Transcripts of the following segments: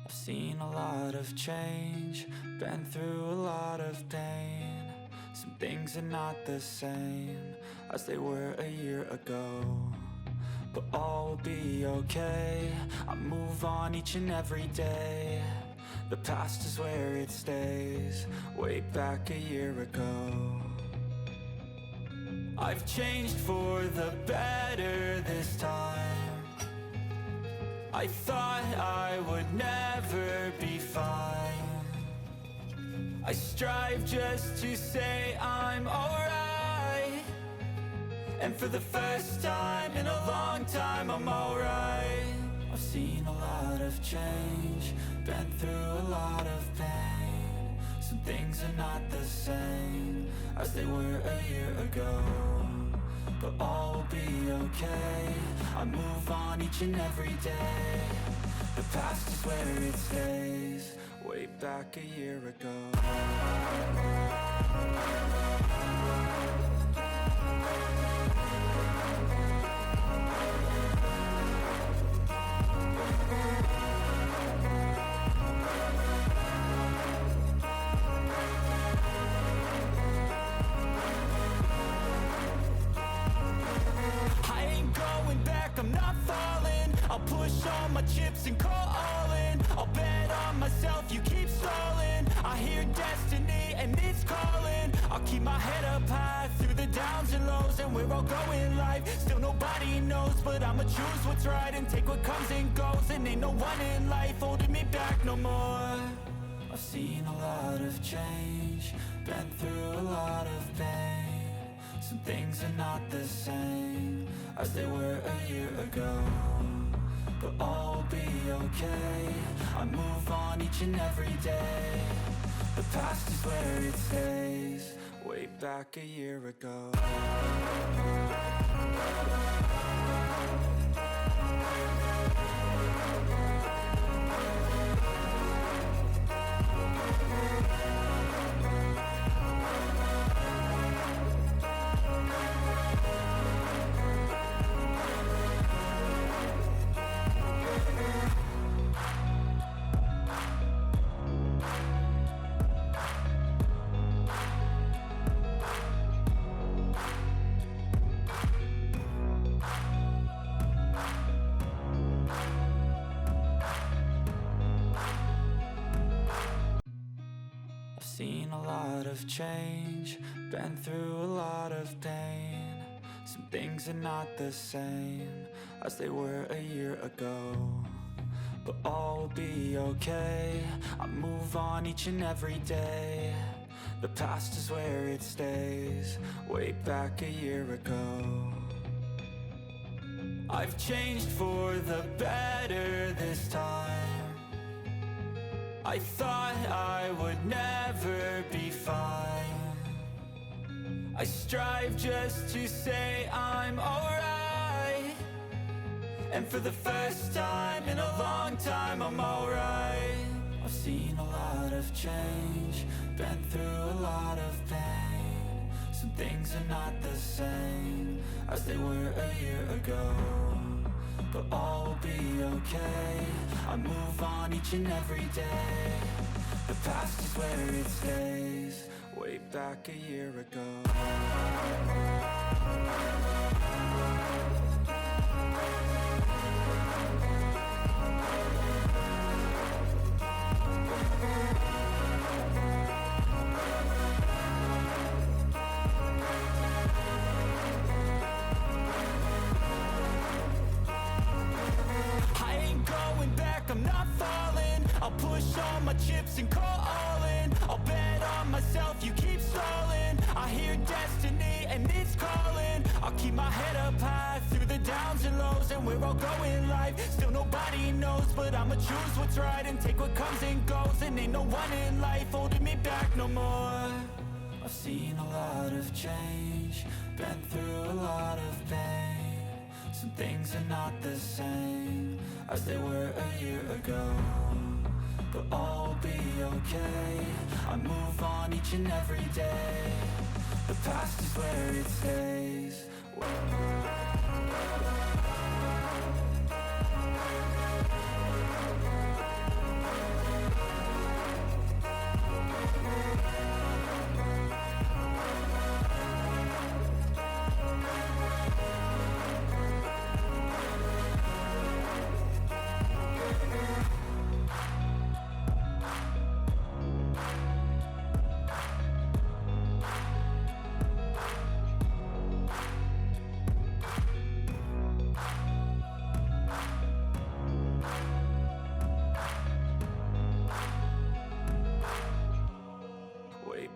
I've seen a lot of change, been through a lot of pain. Some things are not the same as they were a year ago, but all will be okay. I move on each and every day. The past is where it stays, way back a year ago. I've changed for the better this time. I thought I would never be fine. I strive just to say I'm alright, and for the first time in a long time I'm alright. I've seen a lot of change, been through a lot of pain. Some things are not the same as they were a year ago, but all will be okay. I move on each and every day. The past is where it stays, way back a year ago. I'm not falling, I'll push all my chips and call all in. I'll bet on myself, you keep stalling. I hear destiny and it's calling. I'll keep my head up high through the downs and lows, and we're all going life. Still nobody knows, but I'ma choose what's right and take what comes and goes. And ain't no one in life holding me back no more. I've seen a lot of change, been through a lot of pain. Some things are not the same as they were a year ago, but all will be okay. I move on each and every day. The past is where it stays, way back a year ago. Seen a lot of change, been through a lot of pain. Some things are not the same as they were a year ago, but all will be okay. I move on each and every day. The past is where it stays, way back a year ago. I've changed for the better this time. I thought I would never be fine. I strive just to say I'm alright, and for the first time in a long time I'm alright. I've seen a lot of change, been through a lot of pain. Some things are not the same as they were a year ago, but all will be okay. I move on each and every day. The past is where it stays, way back a year ago. I'm not falling, I'll push all my chips and call all in. I'll bet on myself, you keep stalling. I hear destiny and it's calling. I'll keep my head up high through the downs and lows, and we're all going life. Still nobody knows, but I'ma choose what's right and take what comes and goes. And ain't no one in life holding me back no more. I've seen a lot of change, been through a lot of pain. Some things are not the same as they were a year ago, but all will be okay. I move on each and every day. The past is where it stays.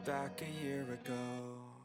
back a year ago.